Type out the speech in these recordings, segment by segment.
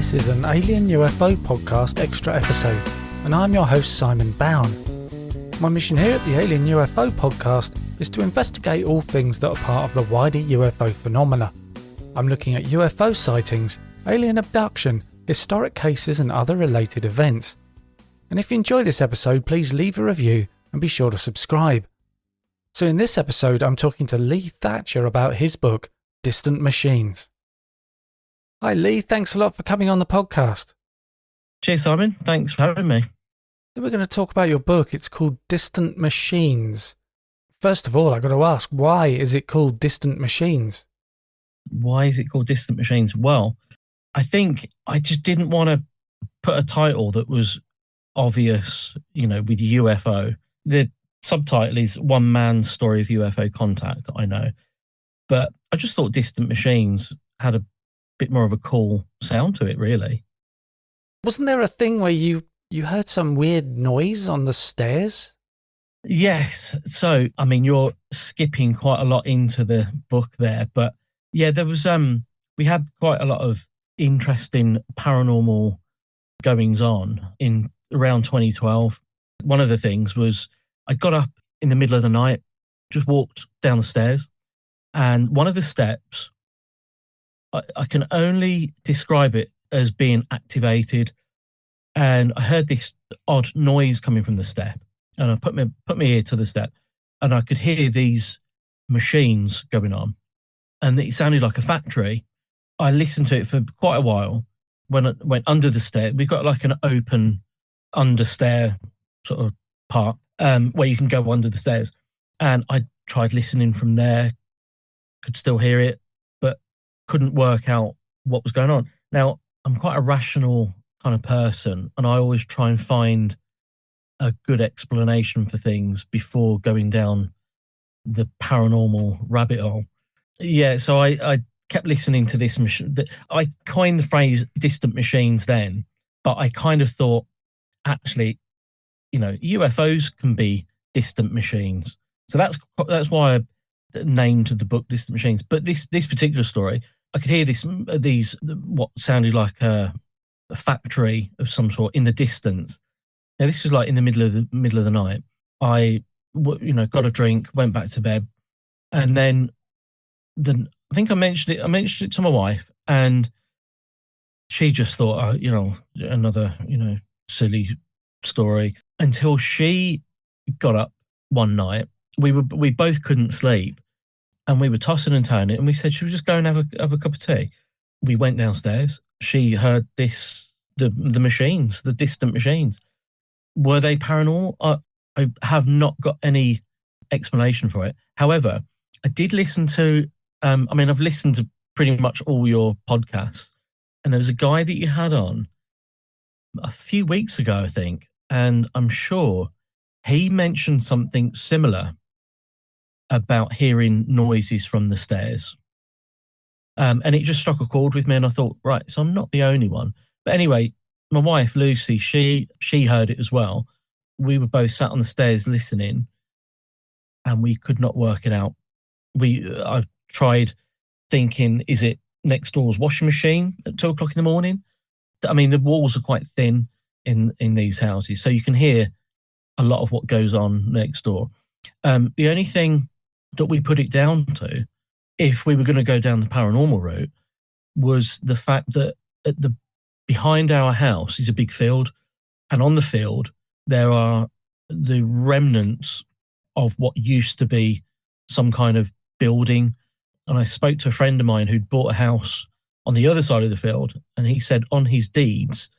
This is an Alien UFO podcast extra episode, and I'm your host Simon Bowen. My mission here at the Alien UFO podcast is to investigate all things that are part of the wider UFO phenomena. I'm looking at UFO sightings, alien abduction, historic cases and other related events. And if you enjoy this episode, please leave a review and be sure to subscribe. So in this episode, I'm talking to Leigh Thatcher about his book, Distant Machines. Hi Leigh, thanks a lot for coming on the podcast. Cheers, Simon. Thanks for having me. We're going to talk about your book. It's called Distant Machines. First of all, I've got to ask, why is it called Distant Machines? Why is it called Distant Machines? Well, I think I just didn't want to put a title that was obvious, with UFO. The subtitle is One Man's Story of UFO Contact, I know. But I just thought Distant Machines had a bit more of a cool sound to it, really. Wasn't there a thing where you heard some weird noise on the stairs? Yes. So, you're skipping quite a lot into the book there, but yeah, there was, we had quite a lot of interesting paranormal goings on in around 2012. One of the things was I got up in the middle of the night, just walked down the stairs, and one of the steps, I can only describe it as being activated, and I heard this odd noise coming from the step, and I put my ear to the step, and I could hear these machines going on, and it sounded like a factory. I listened to it for quite a while. When I went under the stair, we've got like an open under stair sort of part where you can go under the stairs, and I tried listening from there, could still hear it, couldn't work out what was going on. Now, I'm quite a rational kind of person, and I always try and find a good explanation for things before going down the paranormal rabbit hole. Yeah, so I kept listening to this machine. I coined the phrase distant machines then, but I kind of thought, actually, UFOs can be distant machines. So that's why I named the book Distant Machines. But this particular story, I could hear these what sounded like a factory of some sort in the distance. Now this was like in the middle of the night. I got a drink, went back to bed, and then I think I mentioned it to my wife, and she just thought, another silly story, until she got up one night. We both couldn't sleep, and we were tossing and turning, and we said, should we just go and have a cup of tea? We went downstairs. She heard the machines, the distant machines. Were they paranormal? I have not got any explanation for it. However, I did listen to, I've listened to pretty much all your podcasts, and there was a guy that you had on a few weeks ago, I think, and I'm sure he mentioned something similar about hearing noises from the stairs. And it just struck a chord with me, and I thought, right, so I'm not the only one. But anyway, my wife, Lucy, she heard it as well. We were both sat on the stairs listening, and we could not work it out. I tried thinking, is it next door's washing machine at 2 o'clock in the morning? The walls are quite thin in these houses, so you can hear a lot of what goes on next door. The only thing that we put it down to, if we were going to go down the paranormal route, was the fact that behind our house is a big field, and on the field there are the remnants of what used to be some kind of building. And I spoke to a friend of mine who'd bought a house on the other side of the field, and he said on his deeds,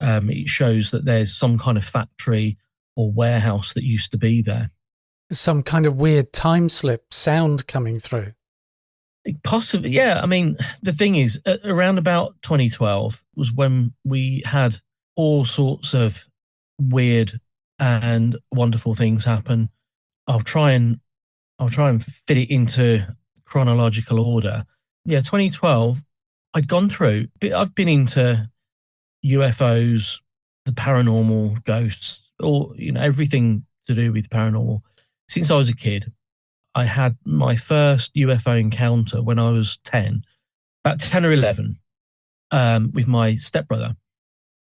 it shows that there's some kind of factory or warehouse that used to be there. Some kind of weird time slip sound coming through. Possibly, yeah. The thing is, around about 2012 was when we had all sorts of weird and wonderful things happen. I'll try and fit it into chronological order. Yeah, 2012, I'd gone through. I've been into UFOs, the paranormal, ghosts, or everything to do with paranormal since I was a kid. I had my first UFO encounter when I was 10, about 10 or 11. with my stepbrother.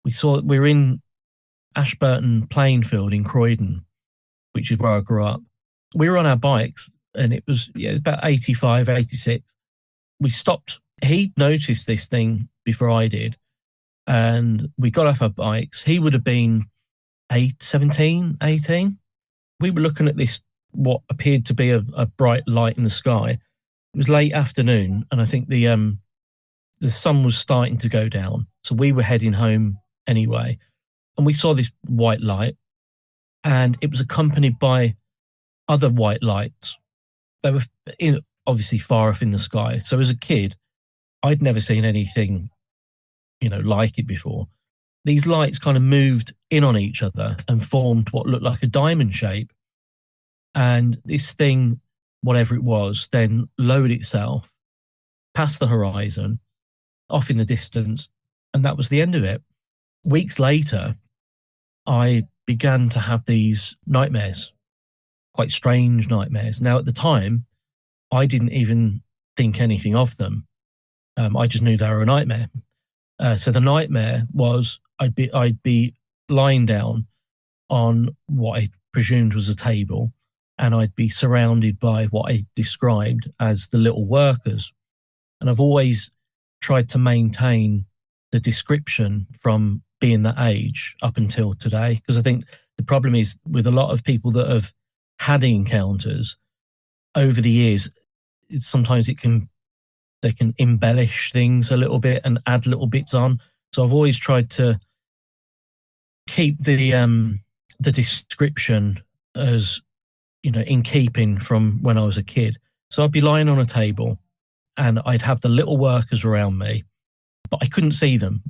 We were in Ashburton Plainfield in Croydon, which is where I grew up. We were on our bikes and it was about 85, 86. We stopped. He noticed this thing before I did, and we got off our bikes. He would have been 17, 18. We were looking at this, what appeared to be a bright light in the sky. It was late afternoon, and I think the sun was starting to go down. So we were heading home anyway, and we saw this white light, and it was accompanied by other white lights. They were obviously far off in the sky. So as a kid, I'd never seen anything, like it before. These lights kind of moved in on each other and formed what looked like a diamond shape. And this thing, whatever it was, then lowered itself past the horizon, off in the distance, and that was the end of it. Weeks later, I began to have these nightmares, quite strange nightmares. Now, at the time, I didn't even think anything of them. I just knew they were a nightmare. So the nightmare was I'd be lying down on what I presumed was a table, and I'd be surrounded by what I described as the little workers. And I've always tried to maintain the description from being that age up until today, because I think the problem is with a lot of people that have had encounters over the years, sometimes they can embellish things a little bit and add little bits on. So I've always tried to keep the description as in keeping from when I was a kid. So I'd be lying on a table and I'd have the little workers around me, but I couldn't see them.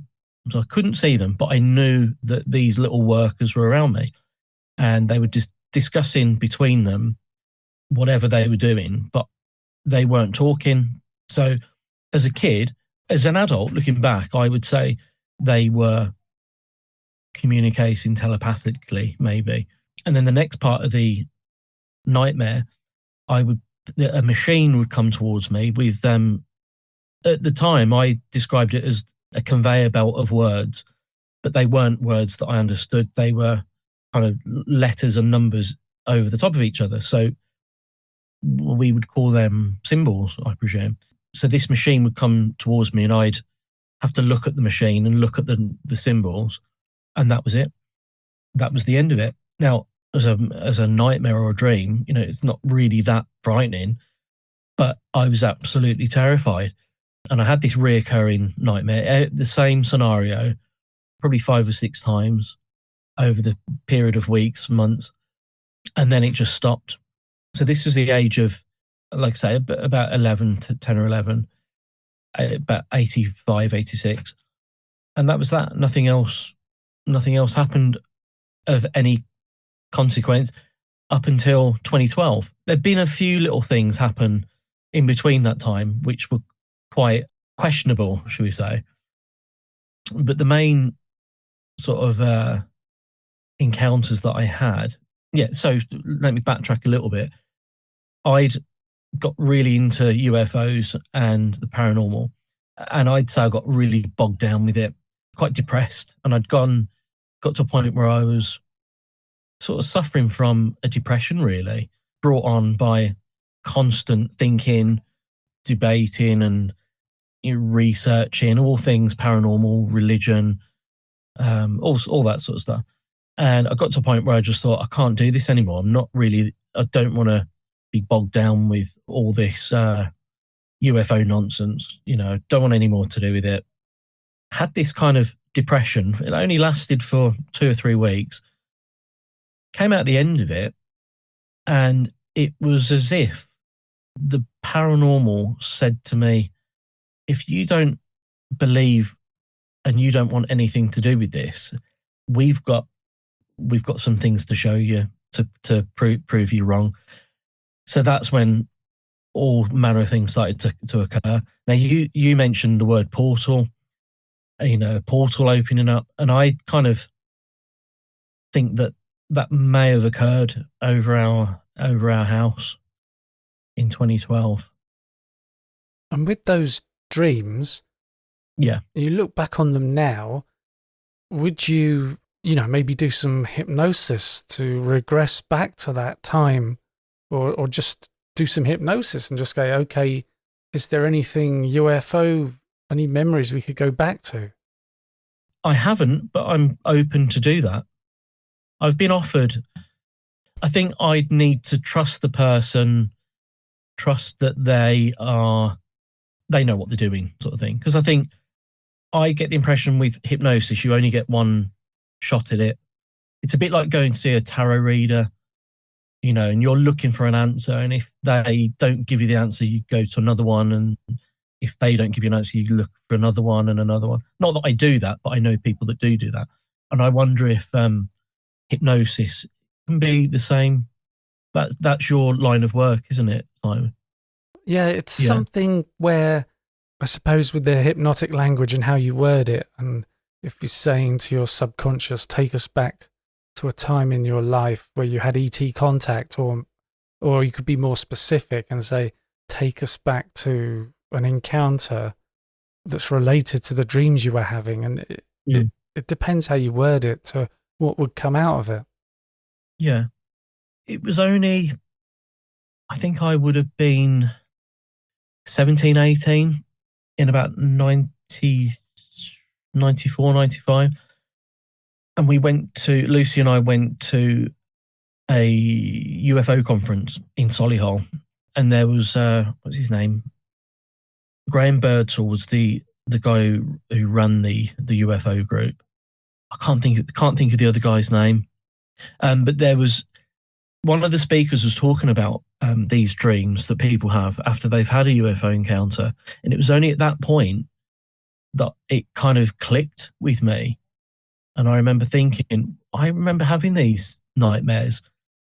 So I couldn't see them, but I knew that these little workers were around me, and they were just discussing between them whatever they were doing, but they weren't talking. So as a kid, as an adult, looking back, I would say they were communicating telepathically, maybe. And then the next part of the nightmare, a machine would come towards me with at the time I described it as a conveyor belt of words, but they weren't words that I understood. They were kind of letters and numbers over the top of each other. So we would call them symbols, I presume. So this machine would come towards me and I'd have to look at the machine and look at the symbols, and that was it. That was the end of it. Now, as a nightmare or a dream, it's not really that frightening, but I was absolutely terrified. And I had this reoccurring nightmare, the same scenario, probably 5 or 6 times over the period of weeks, months, and then it just stopped. So this was the age of, like I say, about 11 to 10 or 11, about 85, 86. And that was that. Nothing else happened of any consequence up until 2012. There'd been a few little things happen in between that time, which were quite questionable, should we say. But the main sort of encounters that I had, so let me backtrack a little bit. I'd got really into UFOs and the paranormal, and I'd say I got really bogged down with it, quite depressed, and got to a point where I was sort of suffering from a depression, really, brought on by constant thinking, debating, and researching all things paranormal, religion, all that sort of stuff. And I got to a point where I just thought, I can't do this anymore. I don't want to be bogged down with all this UFO nonsense. Don't want any more to do with it. Had this kind of depression. It only lasted for 2 or 3 weeks. Came out the end of it, and it was as if the paranormal said to me, if you don't believe and you don't want anything to do with this, we've got some things to show you to prove you wrong. So that's when all manner of things started to occur. Now you mentioned the word portal, portal opening up, and I kind of think that may have occurred over our house in 2012. And with those dreams, Yeah. You look back on them now, would you, maybe do some hypnosis to regress back to that time, or just do some hypnosis and just go, okay, is there anything UFO, any memories we could go back to? I haven't, but I'm open to do that. I've been offered. I think I'd need to trust the person, trust that they know what they're doing, sort of thing. Because I think I get the impression with hypnosis, you only get one shot at it. It's a bit like going to see a tarot reader, and you're looking for an answer. And if they don't give you the answer, you go to another one. And if they don't give you an answer, you look for another one and another one. Not that I do that, but I know people that do that. And I wonder if hypnosis can be the same. That's your line of work, isn't it, Simon? Yeah, it's something where I suppose with the hypnotic language and how you word it, and if you're saying to your subconscious, take us back to a time in your life where you had ET contact, or you could be more specific and say, take us back to an encounter that's related to the dreams you were having. And it depends how you word it to what would come out of it. Yeah. It was only, I think I would have been 17, 18 in about 94, 95. And Lucy and I went to a UFO conference in Solihull. And there was, what's his name? Graham Birdsall was the guy who ran the UFO group. I can't think of the other guy's name. But there was one of the speakers was talking about these dreams that people have after they've had a UFO encounter. And it was only at that point that it kind of clicked with me. And I remember having these nightmares,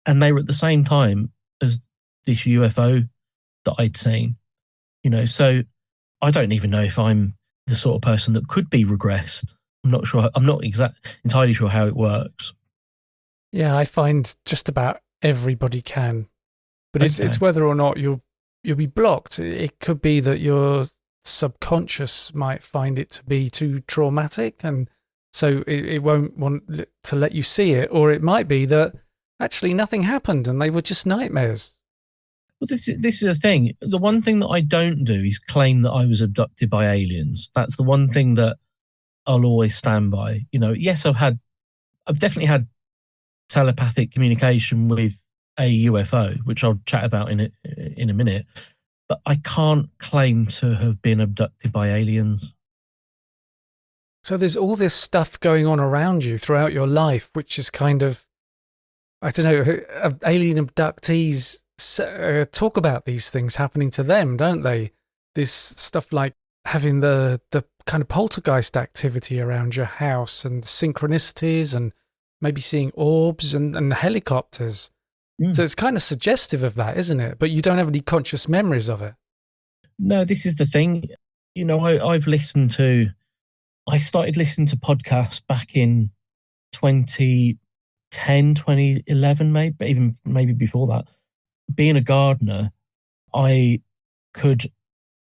and they were at the same time as this UFO that I'd seen, so I don't even know if I'm the sort of person that could be regressed. I'm not sure. I'm not entirely sure how it works. Yeah, I find just about everybody can, but it's whether or not you'll be blocked. It could be that your subconscious might find it to be too traumatic, and so it won't want to let you see it, or it might be that actually nothing happened and they were just nightmares. Well, this is the thing. The one thing that I don't do is claim that I was abducted by aliens. That's the one thing that I'll always stand by. Yes, I've definitely had telepathic communication with a UFO, which I'll chat about in a minute. But I can't claim to have been abducted by aliens. So there's all this stuff going on around you throughout your life, which is kind of, I don't know, alien abductees talk about these things happening to them, don't they? This stuff like having the kind of poltergeist activity around your house and synchronicities and maybe seeing orbs and helicopters. So it's kind of suggestive of that, isn't it? But you don't have any conscious memories of it. No, this is the thing. I started listening to podcasts back in 2010, 2011, maybe before that. Being a gardener, I could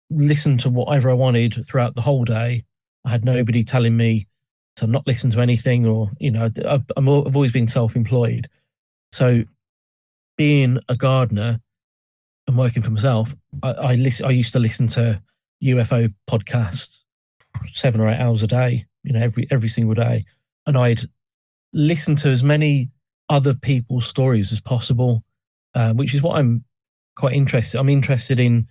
listen to whatever I wanted throughout the whole day. I had nobody telling me to not listen to anything, or I've always been self-employed. So being a gardener and working for myself, I used to listen to UFO podcasts 7 or 8 hours a day, every single day, and I'd listen to as many other people's stories as possible, which is what I'm quite interested. I'm interested in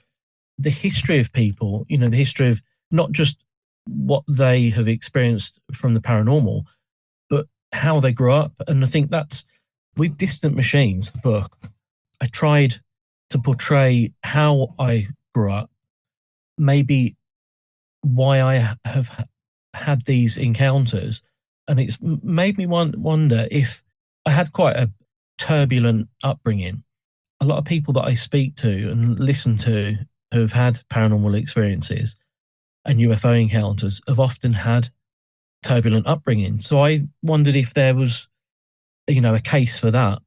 the history of people, the history of not just what they have experienced from the paranormal, but how they grew up. And I think that's with Distant Machines, the book, I tried to portray how I grew up, maybe why I have had these encounters. And it's made me wonder if I had quite a turbulent upbringing. A lot of people that I speak to and listen to who have had paranormal experiences and UFO encounters have often had turbulent upbringing. So I wondered if there was, a case for that.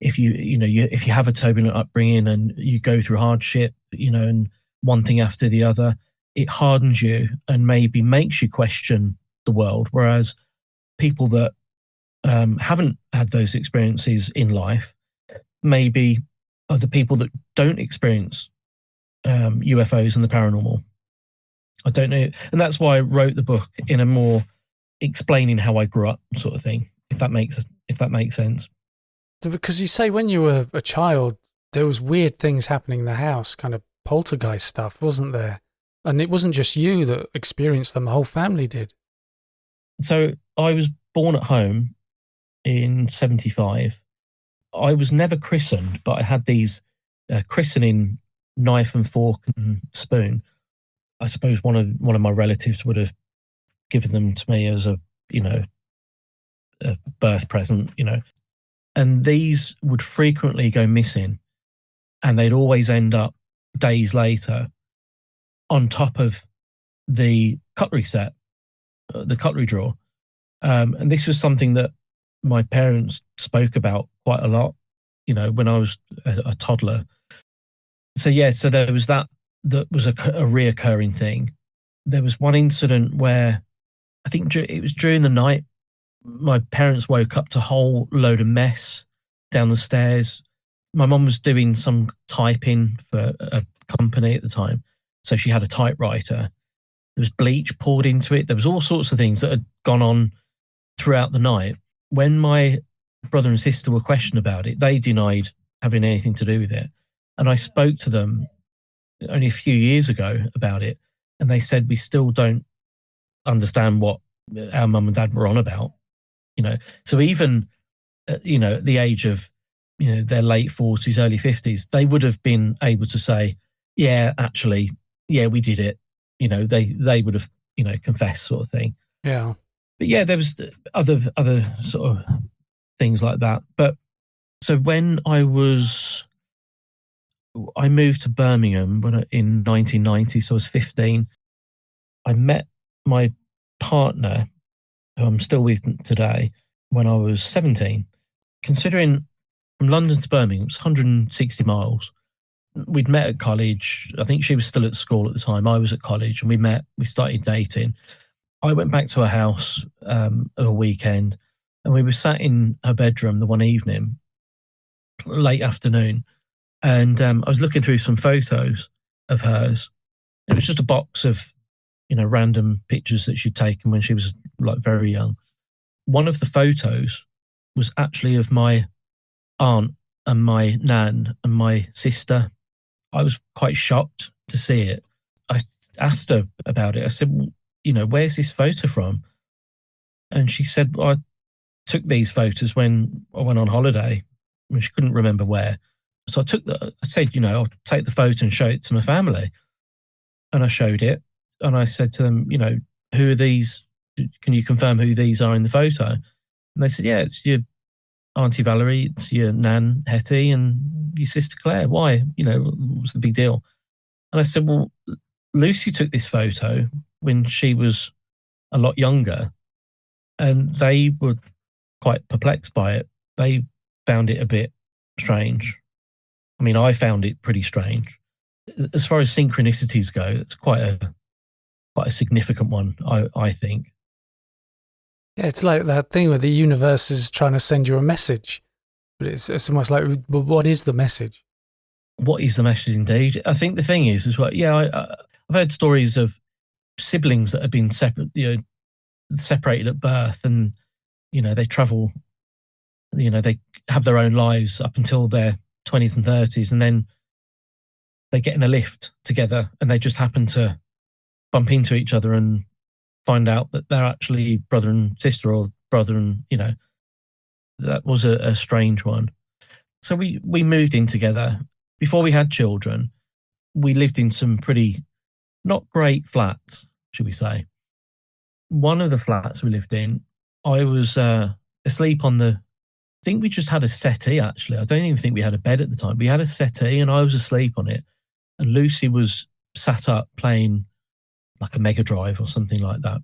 If if you have a turbulent upbringing and you go through hardship, and one thing after the other, it hardens you and maybe makes you question the world. Whereas people that haven't had those experiences in life maybe are the people that don't experience UFOs and the paranormal. I don't know. And that's why I wrote the book in a more explaining how I grew up sort of thing, if that makes sense. Because you say when you were a child, there was weird things happening in the house, kind of poltergeist stuff, wasn't there? And it wasn't just you that experienced them, the whole family did. So I was born at home in 75. I was never christened, but I had these christening knife and fork and spoon. I suppose one of my relatives would have given them to me as a birth present, and these would frequently go missing, and they'd always end up days later on top of the cutlery set, the cutlery drawer. And this was something that my parents spoke about quite a lot, when I was a toddler. So there was that was a reoccurring thing. There was one incident where I think it was during the night. My parents woke up to a whole load of mess down the stairs. My mum was doing some typing for a company at the time, so she had a typewriter. There was bleach poured into it. There was all sorts of things that had gone on throughout the night. When my brother and sister were questioned about it, they denied having anything to do with it. And I spoke to them only a few years ago about it, and they said we still don't understand what our mum and dad were on about. So even at the age of their late 40s, early 50s, they would have been able to say, yeah, actually, yeah, we did it. They would have confessed, sort of thing. Yeah. But yeah, there was other sort of things like that. But so when I moved to Birmingham in 1990, so I was 15. I met my partner, who I'm still with today, when I was 17. Considering from London to Birmingham, it's 160 miles. We'd met at college. I think she was still at school at the time. I was at college, and we started dating. I went back to her house a weekend, and we were sat in her bedroom the one evening, late afternoon, and I was looking through some photos of hers. It was just a box of random pictures that she'd taken when she was like very young. One of the photos was actually of my aunt and my nan and my sister. I was quite shocked to see it. I asked her about it. I said, well, where's this photo from? And she said, well, I took these photos when I went on holiday, and she couldn't remember where. So I said, I'll take the photo and show it to my family. And I showed it, and I said to them, who are these? Can you confirm who these are in the photo? And they said, yeah, it's your Auntie Valerie, it's your Nan Hetty, and your sister Claire. Why? What's the big deal? And I said, well, Lucy took this photo when she was a lot younger, and they were quite perplexed by it. They found it a bit strange. I mean, I found it pretty strange. As far as synchronicities go, it's quite a significant one, I think. Yeah, it's like that thing where the universe is trying to send you a message, but it's almost like, well, what is the message? What is the message, indeed? I think the thing is well, yeah, I've heard stories of siblings that have been separated at birth, and they travel, they have their own lives up until their 20s and 30s, and then they get in a lift together, and they just happen to bump into each other and find out that they're actually brother and sister, or brother and that was a strange one. So we moved in together. Before we had children, we lived in some pretty not great flats, should we say. One of the flats we lived in, I was asleep on I think we just had a settee, actually. I don't even think we had a bed at the time. We had a settee, and I was asleep on it, and Lucy was sat up playing like a Mega Drive or something like that.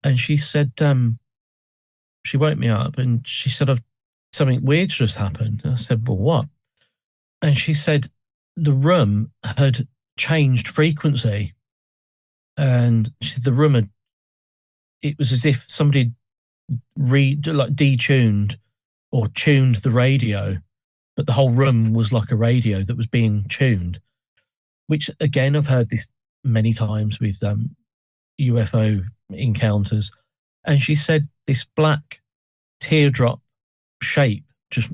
And she said, she woke me up, and she said, something weird's just happened. And I said, well, what? And she said the room had changed frequency. And the room had, it was as if somebody detuned or tuned the radio, but the whole room was like a radio that was being tuned. Which again, I've heard this many times with UFO encounters. And she said this black teardrop shape just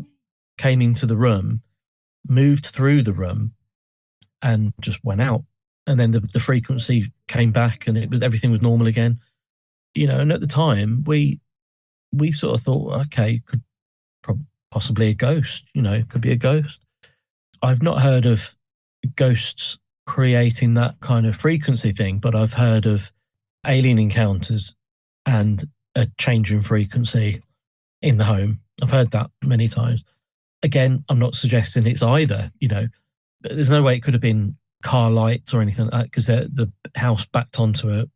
came into the room, moved through the room, and just went out. And then the frequency came back, and everything was normal again. And at the time we sort of thought, okay, could possibly a ghost. Could be a ghost. I've not heard of ghosts creating that kind of frequency thing, but I've heard of alien encounters and a change in frequency in the home. I've heard that many times. Again, I'm not suggesting it's either, but there's no way it could have been car lights or anything like that, because the house backed onto a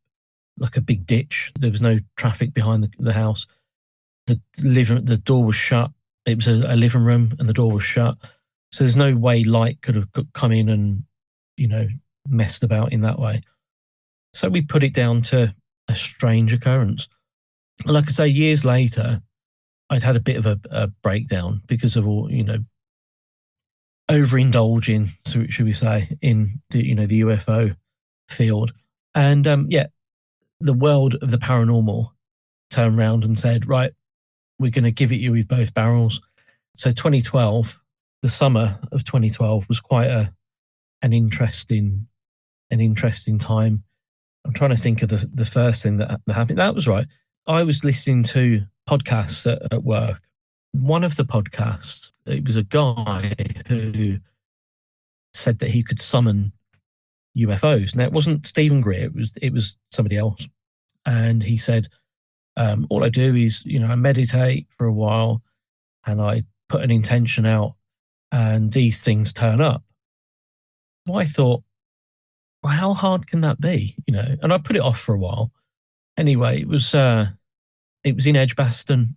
big ditch. There was no traffic behind the house. The door was shut. It was a living room and the door was shut. So there's no way light could have come in and, messed about in that way. So we put it down to a strange occurrence. Like I say, years later, I'd had a bit of a breakdown because of all, overindulging, should we say, in the UFO field. And the world of the paranormal turned around and said, right, we're going to give it you with both barrels. So 2012, the summer of 2012 was quite an interesting time. I'm trying to think of the first thing that happened. That was right. I was listening to podcasts at work. One of the podcasts, it was a guy who said that he could summon UFOs. Now, it wasn't Stephen Greer. It was somebody else. And he said, all I do is, I meditate for a while and I put an intention out and these things turn up. Well, I thought, well, how hard can that be? And I put it off for a while. Anyway, it was in Edgbaston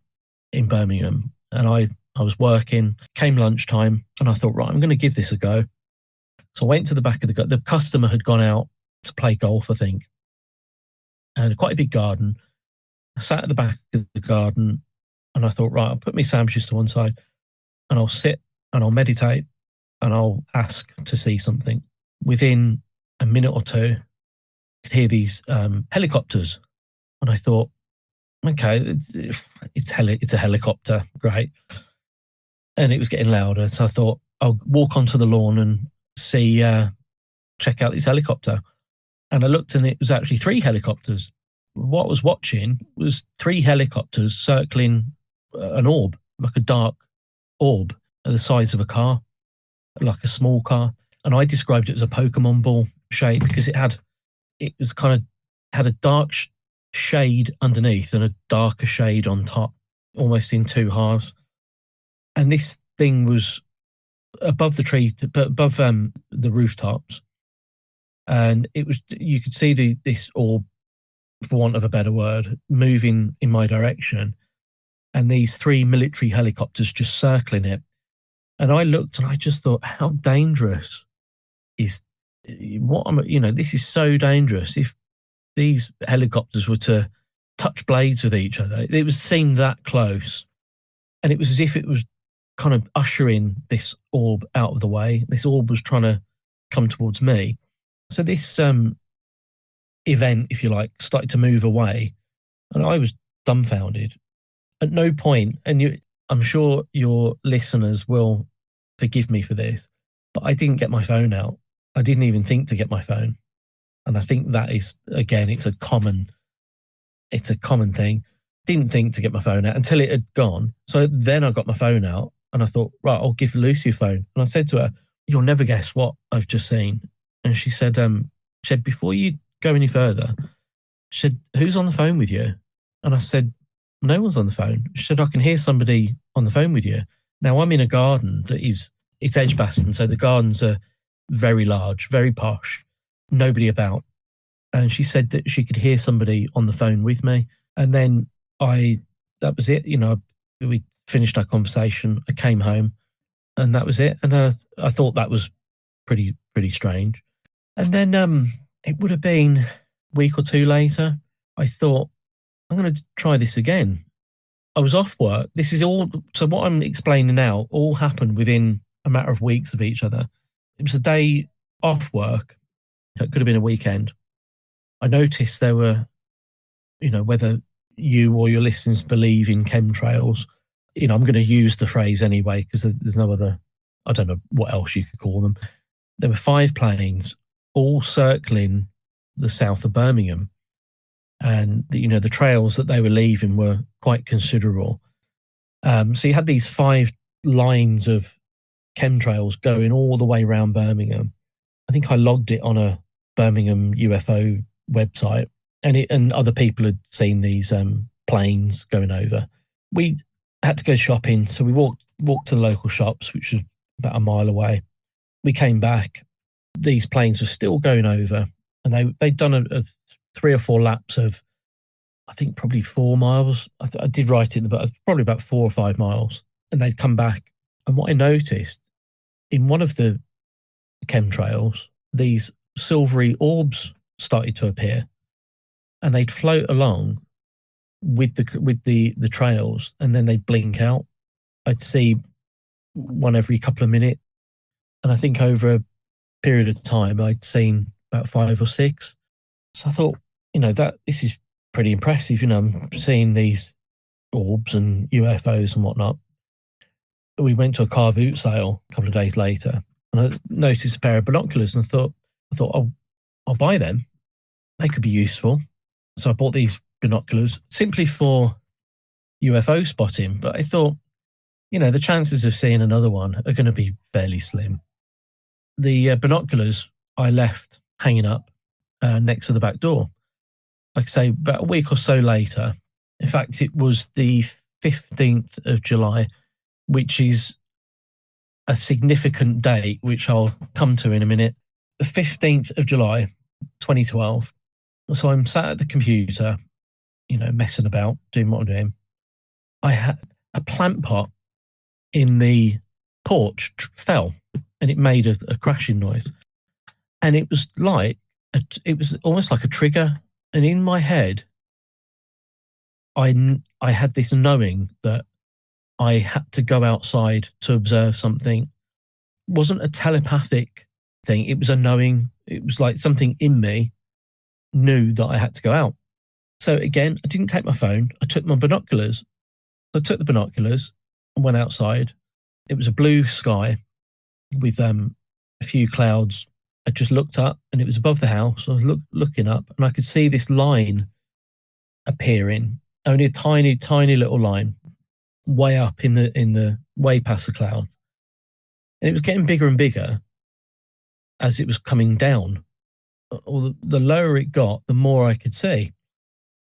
in Birmingham, and I was working, came lunchtime, and I thought, right, I'm going to give this a go. So I went to the back of the customer had gone out to play golf, I think, and quite a big garden. I sat at the back of the garden and I thought, right, I'll put my sandwiches to one side and I'll sit and I'll meditate and I'll ask to see something. Within a minute or two, I could hear these helicopters. And I thought, okay, it's a helicopter, great. And it was getting louder. So I thought, I'll walk onto the lawn and see, check out this helicopter. And I looked and it was actually 3 helicopters. What I was watching was 3 helicopters circling an orb, like a dark orb the size of a car, like a small car. And I described it as a Pokemon ball shape because it had a dark shade underneath and a darker shade on top, almost in 2 halves. And this thing was above the tree, above the rooftops. And it was, you could see this orb, for want of a better word, moving in my direction, and these 3 military helicopters just circling it. And I looked and I just thought, how dangerous is this is so dangerous. If these helicopters were to touch blades with each other, it seemed that close. And it was as if it was kind of ushering this orb out of the way. This orb was trying to come towards me. So this event, if you like, started to move away, and I was dumbfounded. At no point, and I'm sure your listeners will forgive me for this, but I didn't get my phone out. I didn't even think to get my phone. And I think that is, again, it's a common thing. Didn't think to get my phone out until it had gone. So then I got my phone out and I thought, right, I'll give Lucy a phone. And I said to her, you'll never guess what I've just seen. And she said, before you go any further, she said, who's on the phone with you? And I said, no one's on the phone. She said, I can hear somebody on the phone with you. Now I'm in a garden it's Edgbaston, so the gardens are very large, very posh, nobody about. And she said that she could hear somebody on the phone with me. And then that was it. We finished our conversation. I came home and that was it. And I thought that was pretty strange. And then it would have been week or two later, I thought, I'm going to try this again. I was off work. This is all, so what I'm explaining now all happened within a matter of weeks of each other. It was a day off work. So it could have been a weekend. I noticed there were, whether you or your listeners believe in chemtrails, I'm going to use the phrase anyway because there's no other, I don't know what else you could call them. There were 5 planes all circling the south of Birmingham. And, the trails that they were leaving were quite considerable. So you had these 5 lines of chemtrails going all the way around Birmingham. I think I logged it on a Birmingham UFO website, and other people had seen these planes going over. We had to go shopping, so we walked to the local shops, which was about a mile away. We came back. These planes were still going over, and they'd done a 3 or 4 laps of, I think probably 4 miles. I did write it, but probably about 4 or 5 miles, and they'd come back. And what I noticed in one of the chemtrails, these silvery orbs started to appear, and they'd float along with the trails, and then they'd blink out. I'd see one every couple of minutes, and I think over a period of time, I'd seen about 5 or 6. So I thought, this is pretty impressive. I'm seeing these orbs and UFOs and whatnot. We went to a car boot sale a couple of days later, and I noticed a pair of binoculars, and I thought, I'll buy them. They could be useful. So I bought these binoculars simply for UFO spotting. But I thought, the chances of seeing another one are going to be fairly slim. The binoculars I left hanging up next to the back door. Like I say, about a week or so later, in fact, it was the 15th of July, which is a significant date, which I'll come to in a minute. The 15th of July, 2012. So I'm sat at the computer, messing about, doing what I'm doing. I had a plant pot in the porch fell, and it made a crashing noise. And it was it was almost like a trigger. And in my head, I had this knowing that I had to go outside to observe something. It wasn't a telepathic thing. It was a knowing. It was like something in me knew that I had to go out. So again, I didn't take my phone. I took my binoculars. I took the binoculars and went outside. It was a blue sky with a few clouds. I just looked up, and it was above the house. I was looking up, and I could see this line appearing, only a tiny, tiny little line, way up in the way past the clouds, and it was getting bigger and bigger as it was coming down. Or the lower it got, the more I could see.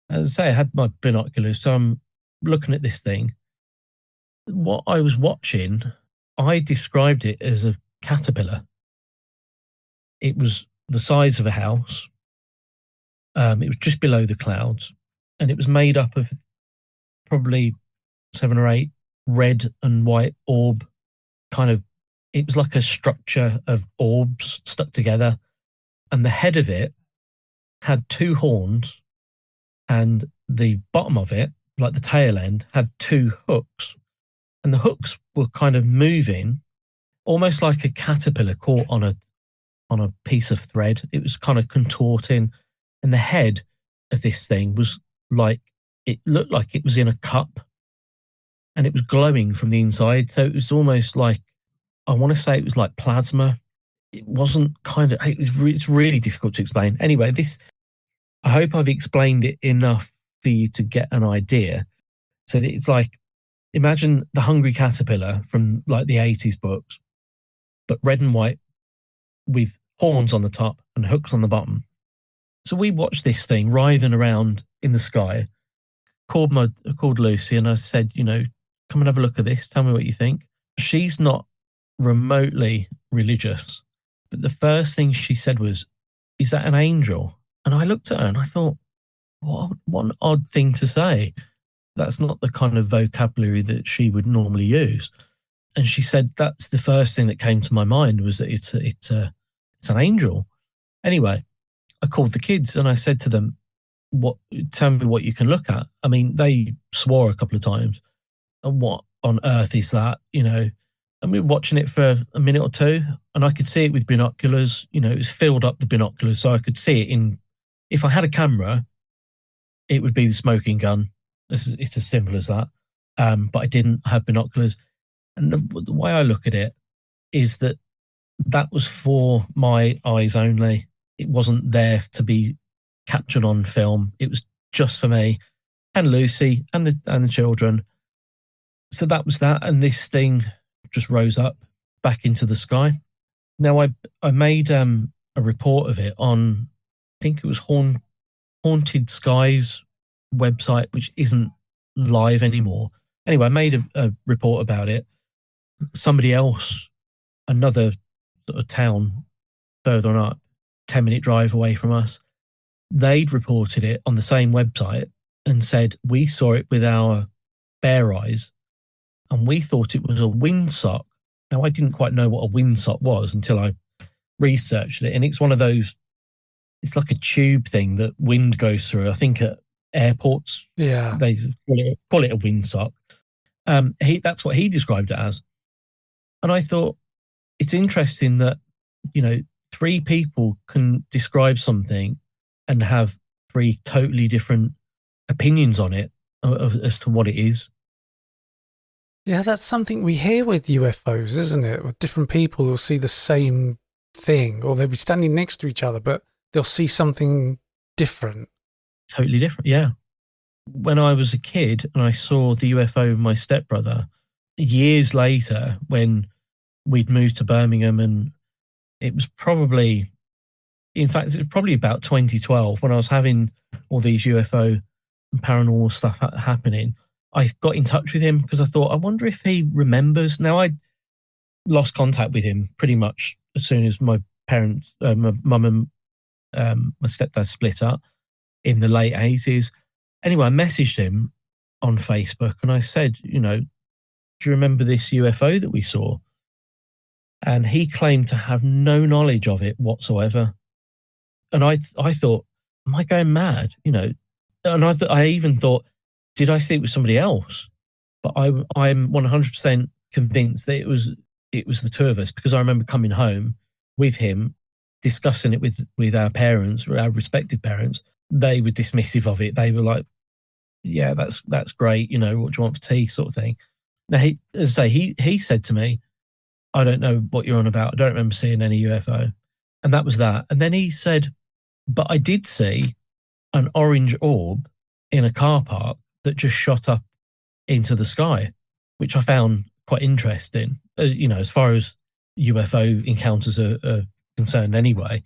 As I say, I had my binoculars, so I'm looking at this thing. What I was watching, I described it as a caterpillar. It was the size of a house. It was just below the clouds, and it was made up of probably 7 or 8 red and white orb it was like a structure of orbs stuck together, and the head of it had 2 horns, and the bottom of it, like the tail end, had 2 hooks, and the hooks were kind of moving almost like a caterpillar caught on a piece of thread. It was kind of contorting, and the head of this thing was it looked like it was in a cup, and it was glowing from the inside. So it was almost like, I want to say it was like plasma. It wasn't it's really difficult to explain. Anyway, I hope I've explained it enough for you to get an idea. So that it's like, imagine the Hungry Caterpillar from like the 80s books, but red and white with horns on the top and hooks on the bottom. So we watched this thing writhing around in the sky. Called Lucy, and I said, come and have a look at this. Tell me what you think. She's not remotely religious, but the first thing she said was, "Is that an angel?" And I looked at her and I thought, what an odd thing to say. That's not the kind of vocabulary that she would normally use. And she said, that's the first thing that came to my mind, was that it's an angel. Anyway, I called the kids and I said to them, tell me what you can look at. I mean, they swore a couple of times. And what on earth is that? And we were watching it for a minute or two, and I could see it with binoculars. It was filled up the binoculars, so I could see it in. If I had a camera, it would be the smoking gun. It's as simple as that. But I didn't have binoculars, and the way I look at it is that was for my eyes only. It wasn't there to be captured on film. It was just for me and Lucy and the children. So that was that, and this thing just rose up back into the sky. Now I made a report of it on, I think it was Haunted Skies website, which isn't live anymore. Anyway, I made a report about it. Somebody else, another sort of town further on up, 10-minute drive away from us, they'd reported it on the same website and said, we saw it with our bare eyes and we thought it was a windsock. Now, I didn't quite know what a windsock was until I researched it. And it's one of those, it's like a tube thing that wind goes through. I think at airports, they call it a windsock. That's what he described it as. And I thought, it's interesting that, 3 people can describe something and have 3 totally different opinions on it as to what it is. Yeah, that's something we hear with UFOs, isn't it? With different people will see the same thing, or they'll be standing next to each other, but they'll see something different. Totally different, yeah. When I was a kid and I saw the UFO with my stepbrother, years later when we'd moved to Birmingham, and it was probably about 2012 when I was having all these UFO and paranormal stuff happening. I got in touch with him because I thought, I wonder if he remembers. Now, I lost contact with him pretty much as soon as my parents, my mum and my stepdad split up in the late 80s. Anyway, I messaged him on Facebook and I said, do you remember this UFO that we saw? And he claimed to have no knowledge of it whatsoever. And I thought, am I going mad? And I even thought, did I see it with somebody else? But I'm 100% convinced that it was the 2 of us, because I remember coming home with him, discussing it with our parents, or our respective parents. They were dismissive of it. They were like, yeah, that's great. What do you want for tea, sort of thing. Now, he said to me, I don't know what you're on about. I don't remember seeing any UFO. And that was that. And then he said, but I did see an orange orb in a car park that just shot up into the sky, which I found quite interesting, as far as UFO encounters are concerned anyway.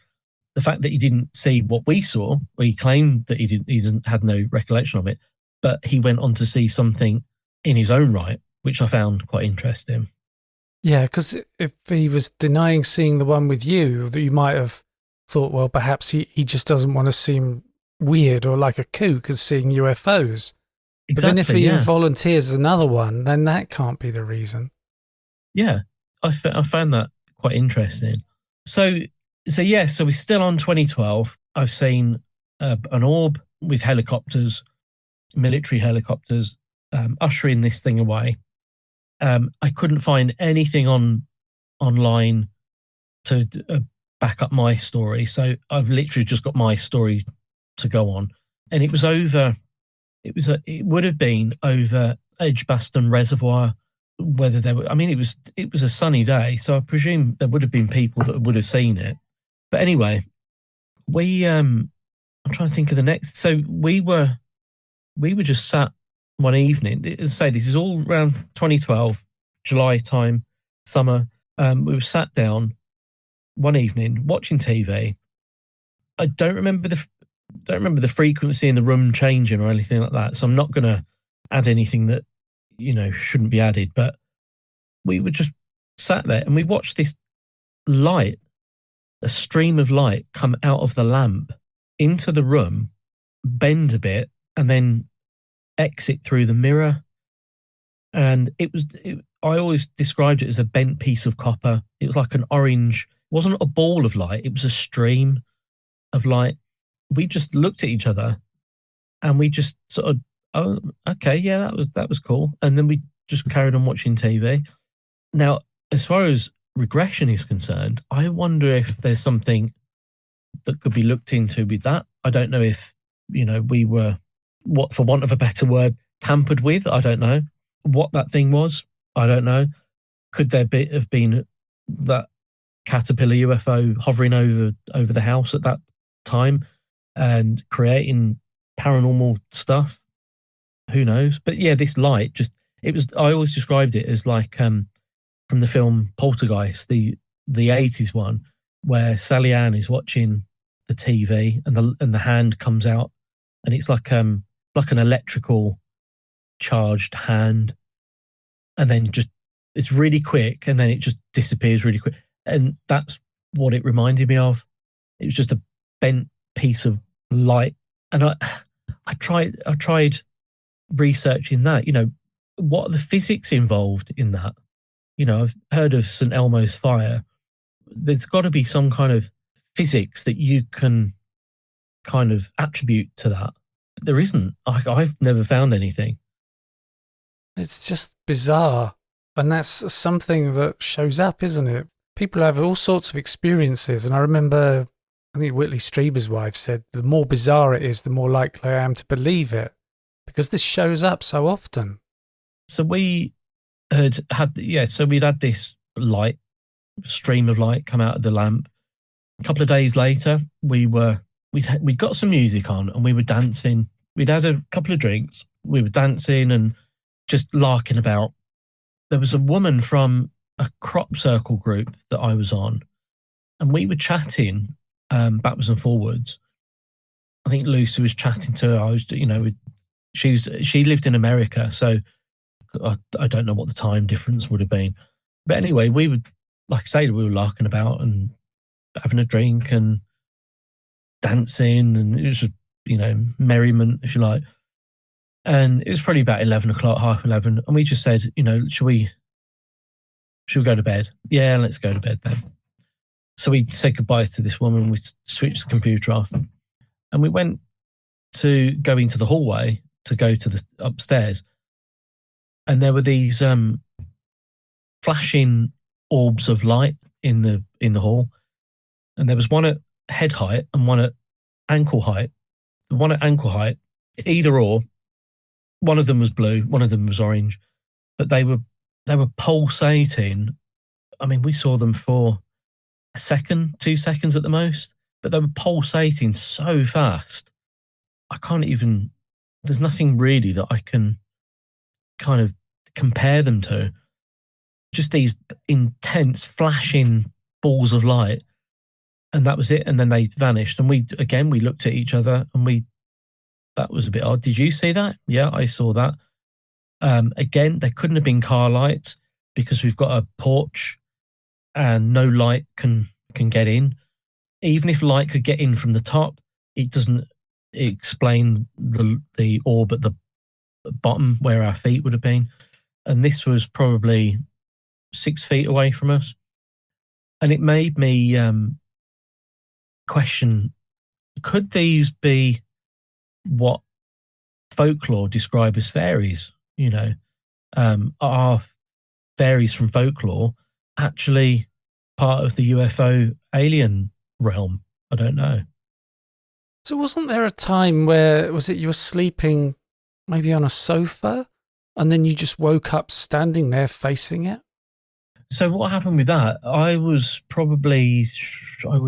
The fact that he didn't see what we saw, or he claimed that he had no recollection of it, but he went on to see something in his own right, which I found quite interesting. Yeah, because if he was denying seeing the one with you, that you might have thought, well, perhaps he just doesn't want to seem weird or like a kook as seeing UFOs. Exactly, but then if he volunteers another one, then that can't be the reason. Yeah, I found that quite interesting. So we're still on 2012. I've seen an orb with helicopters, military helicopters, ushering this thing away. I couldn't find anything online to back up my story, so I've literally just got my story to go on. And it would have been over Edgbaston Reservoir. Whether there were, it was a sunny day, so I presume there would have been people that would have seen it. But anyway, I'm trying to think of the next. So we were just sat one evening. Say this is all around 2012, July time, summer. We were sat down one evening watching TV. I don't remember the frequency in the room changing or anything like that. So I'm not going to add anything that shouldn't be added. But we were just sat there and we watched this light, a stream of light, come out of the lamp into the room, bend a bit, and then exit through the mirror. And I always described it as a bent piece of copper. It was like an orange. It wasn't a ball of light. It was a stream of light. we just looked at each other and we just sort of, oh, okay, yeah, that was cool. And then we just carried on watching TV. Now, as far as regression is concerned, I wonder if there's something that could be looked into with that. I don't know if, we were, what, for want of a better word, tampered with. I don't know what that thing was. I don't know. Could there have been that caterpillar UFO hovering over the house at that time and creating paranormal stuff? Who knows? But yeah, this light I always described it as like from the film Poltergeist, the 80s one, where Sally Ann is watching the TV and the hand comes out and it's like an electrical charged hand, and then just it's really quick and then it just disappears really quick. And that's what it reminded me of. It was just a bent piece of light. And I tried researching that, what are the physics involved in that? I've heard of St. Elmo's fire. There's got to be some kind of physics that you can kind of attribute to that. But there isn't. I've never found anything. It's just bizarre. And that's something that shows up, isn't it? People have all sorts of experiences. And I remember, I think Whitley Strieber's wife said, the more bizarre it is, the more likely I am to believe it. Because this shows up so often. So we we'd had this stream of light come out of the lamp. A couple of days later, we'd got some music on and we were dancing. We'd had a couple of drinks. We were dancing and just larking about. There was a woman from a crop circle group that I was on, and we were chatting backwards and forwards. I think Lucy was chatting to her. I was, she lived in America, so I don't know what the time difference would have been. But anyway, we would, like I say, we were larking about and having a drink and dancing, and it was just, merriment, if you like. And it was probably about 11 o'clock, half 11. And we just said, should we go to bed? Yeah, let's go to bed then. So we said goodbye to this woman. We switched the computer off and we went to go into the hallway to go to the upstairs. And there were these flashing orbs of light in the hall. And there was one at head height and one at ankle height. The one at ankle height, either or, one of them was blue, one of them was orange, but they were pulsating. I mean, we saw them for a second, 2 seconds at the most, but they were pulsating so fast. There's nothing really that I can kind of compare them to. Just these intense flashing balls of light. And that was it. And then they vanished. And we looked at each other and that was a bit odd. Did you see that? Yeah, I saw that. Again, they couldn't have been car lights because we've got a porch and no light can get in. Even if light could get in from the top, it doesn't explain the orb at the bottom where our feet would have been. And this was probably 6 feet away from us. And it made me question, could these be what folklore describe as fairies? Are fairies from folklore actually part of the UFO alien realm? I don't know. So wasn't there a time where, you were sleeping maybe on a sofa and then you just woke up standing there facing it? So what happened with that? I would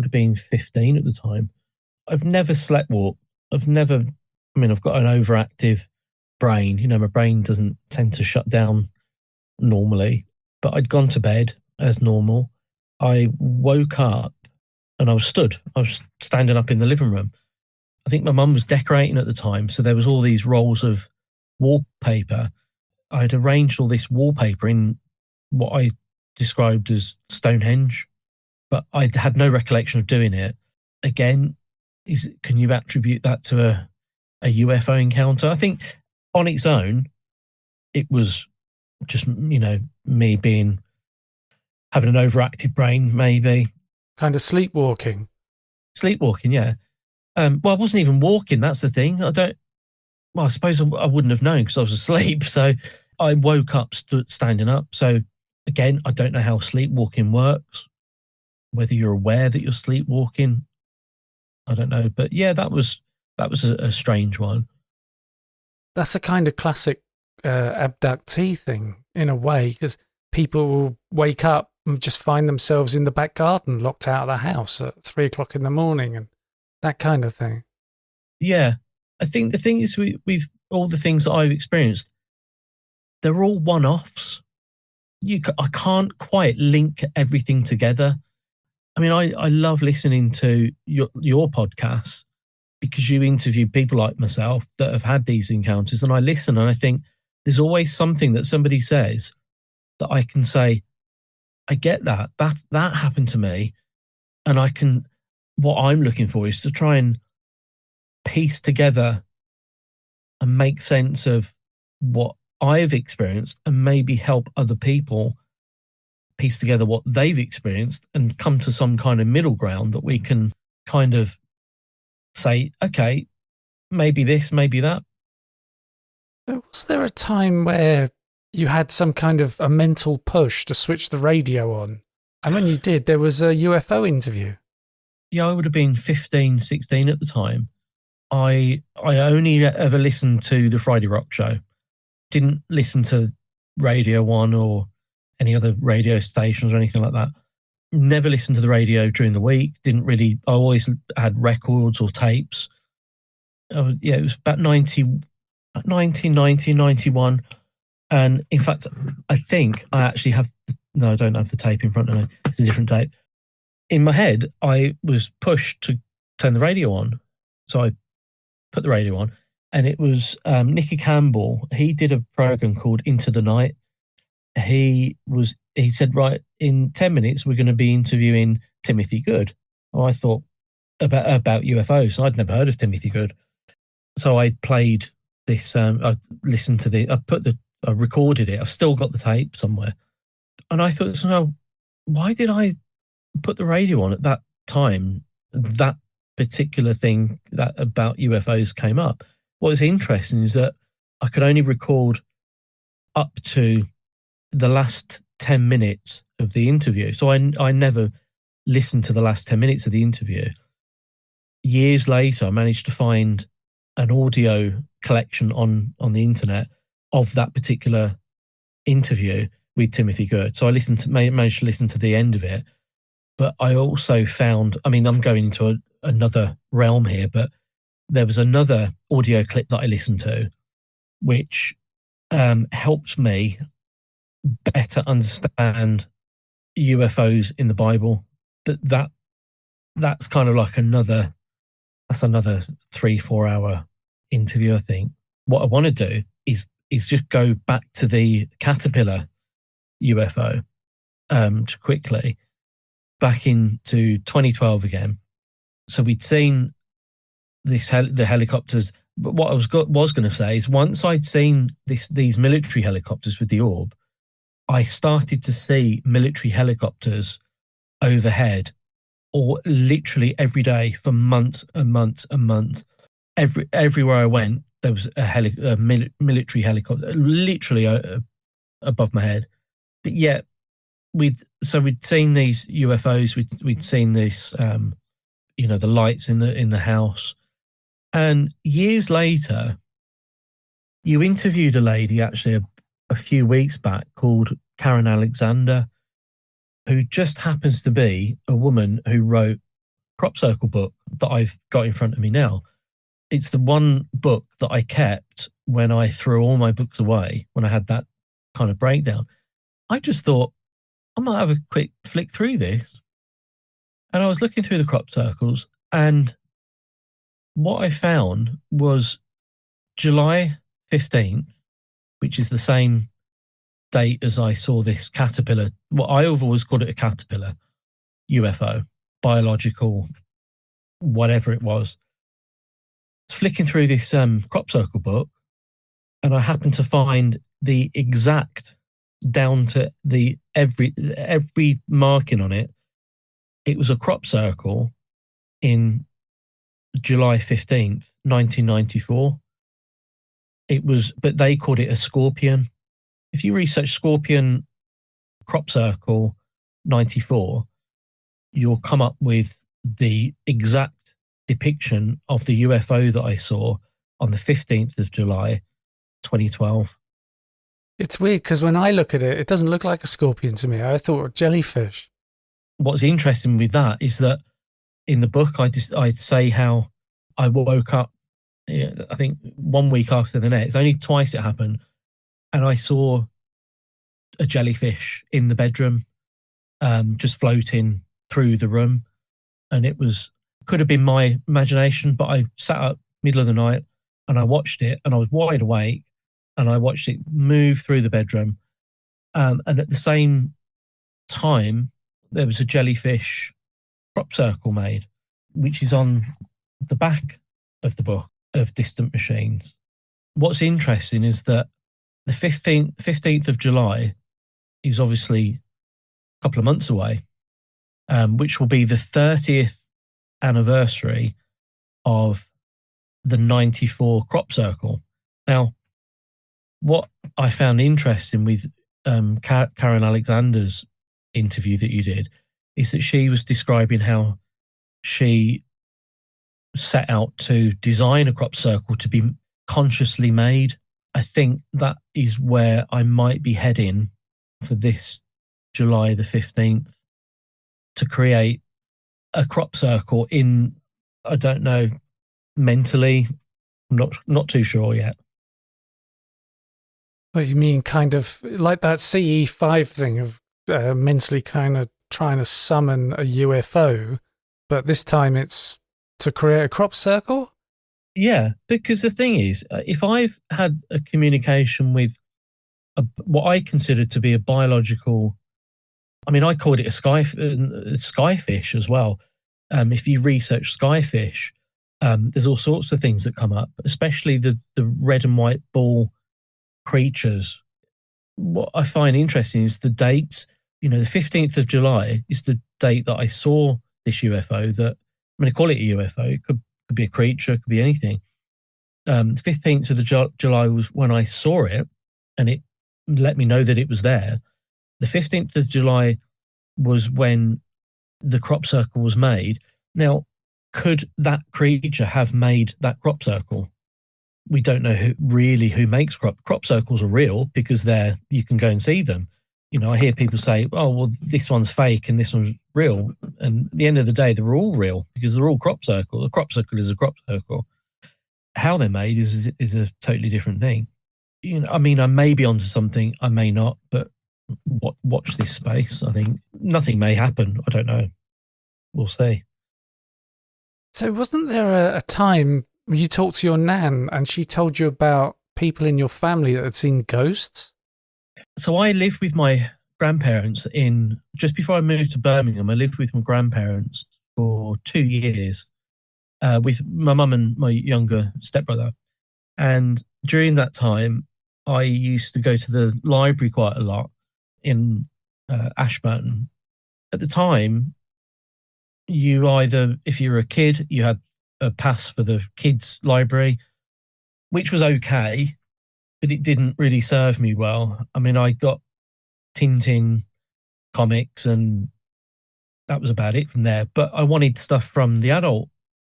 have been 15 at the time. I've never sleptwalked. I've got an overactive brain. My brain doesn't tend to shut down normally, but I'd gone to bed as normal. I woke up and I was standing up in the living room. I think my mum was decorating at the time, so there was all these rolls of wallpaper. I'd arranged all this wallpaper in what I described as Stonehenge, but I had no recollection of doing it. Again, can you attribute that to a UFO encounter? I think on its own, it was just, me having an overactive brain, maybe. Kind of sleepwalking. Sleepwalking, yeah. Well, I wasn't even walking. That's the thing. Well, I suppose I wouldn't have known because I was asleep. So I woke up standing up. So again, I don't know how sleepwalking works, whether you're aware that you're sleepwalking. I don't know. But yeah, that was a strange one. That's a kind of classic abductee thing in a way, because people will wake up and just find themselves in the back garden, locked out of the house at 3 o'clock in the morning, and that kind of thing. Yeah. I think the thing is with all the things that I've experienced, they're all one offs. I can't quite link everything together. I mean, I love listening to your podcast because you interview people like myself that have had these encounters, and I listen and I think there's always something that somebody says that I can say, I get that. That happened to me. And I can, what I'm looking for is to try and piece together and make sense of what I've experienced and maybe help other people piece together what they've experienced and come to some kind of middle ground that we can kind of say, okay, maybe this, maybe that. So was there a time where you had some kind of a mental push to switch the radio on? And when you did, there was a UFO interview. Yeah, I would have been 15, 16 at the time. I only ever listened to the Friday Rock Show. Didn't listen to Radio One or any other radio stations or anything like that. Never listened to the radio during the week. Didn't really. I always had records or tapes. Yeah, it was about 1990, 91. And in fact, I think I actually have. No, I don't have the tape in front of me. It's a different tape. In my head, I was pushed to turn the radio on. So I put the radio on, and it was Nicky Campbell. He did a program called Into the Night. He said, right, in 10 minutes, we're going to be interviewing Timothy Good. Well, I thought about UFOs. I'd never heard of Timothy Good. So I played this, I listened to I recorded it. I've still got the tape somewhere. And I thought, so why did I put the radio on at that time? That particular thing that about UFOs came up. What's interesting is that I could only record up to the last 10 minutes of the interview. So I never listened to the last 10 minutes of the interview. Years later, I managed to find an audio collection on the internet of that particular interview with Timothy Good. So I managed to listen to the end of it. But I also found, I mean, I'm going into another realm here, but there was another audio clip that I listened to, which helped me better understand UFOs in the Bible. But that's kind of like another 3-4 hour interview, I think. What I want to do is just go back to the caterpillar UFO quickly, back into 2012 again. So we'd seen the helicopters, but what I was going to say is once I'd seen these military helicopters with the orb, I started to see military helicopters overhead, or literally every day for months and months and months. Everywhere I went, there was a military helicopter literally above my head. But yet, we'd seen these UFOs. We'd seen this, the lights in the house. And years later, you interviewed a lady actually a few weeks back called Karen Alexander, who just happens to be a woman who wrote Crop Circle book that I've got in front of me now. It's the one book that I kept when I threw all my books away, when I had that kind of breakdown. I just thought, I might have a quick flick through this. And I was looking through the crop circles, and what I found was July 15th, which is the same date as I saw this caterpillar. Well, I have always called it a caterpillar UFO, biological, whatever it was. I was flicking through this crop circle book, and I happened to find the exact down to the every marking on it. It was a crop circle in July 15th, 1994. But they called it a scorpion. If you research scorpion crop circle 94, you'll come up with the exact depiction of the UFO that I saw on the 15th of July, 2012. It's weird because when I look at it, it doesn't look like a scorpion to me. I thought a jellyfish. What's interesting with that is that in the book, I say how I woke up, I think 1 week after the next, only twice it happened, and I saw a jellyfish in the bedroom, just floating through the room. And could have been my imagination, but I sat up middle of the night and I watched it, and I was wide awake, and I watched it move through the bedroom. And at the same time, there was a jellyfish crop circle made, which is on the back of the book of Distant Machines. What's interesting is that the 15th of July is obviously a couple of months away, which will be the 30th anniversary of the 94 crop circle. Now, what I found interesting with Karen Alexander's interview that you did is that she was describing how she set out to design a crop circle to be consciously made. I think that is where I might be heading for this July the 15th, to create a crop circle in, I don't know, mentally, I'm not too sure yet. What you mean, kind of like that CE5 thing of mentally kind of trying to summon a UFO, but this time it's to create a crop circle? Yeah, because the thing is, if I've had a communication with what I consider to be a biological, I mean, I called it a skyfish as well. If you research skyfish, there's all sorts of things that come up, especially the red and white ball creatures. What I find interesting is the dates. The 15th of July is the date that I saw this UFO. That, I'm going to call it a UFO. It could be a creature, it could be anything. The 15th of July was when I saw it, and it let me know that it was there. The 15th of July was when the crop circle was made. Now, could that creature have made that crop circle? We don't know who makes crop circles are real, because you can go and see them. I hear people say, oh, well, this one's fake and this one's real. And at the end of the day, they're all real because they're all crop circle. A crop circle is a crop circle. How they're made is a totally different thing. I mean, I may be onto something, I may not, but watch this space. I think nothing may happen. I don't know. We'll see. So wasn't there a time when you talked to your nan and she told you about people in your family that had seen ghosts? So I lived with my grandparents just before I moved to Birmingham. I lived with my grandparents for 2 years, with my mum and my younger stepbrother. And during that time, I used to go to the library quite a lot in Ashburton. At the time, if you were a kid, you had a pass for the kids' library, which was okay, but it didn't really serve me well. I mean, I got Tintin comics and that was about it from there. But I wanted stuff from the adult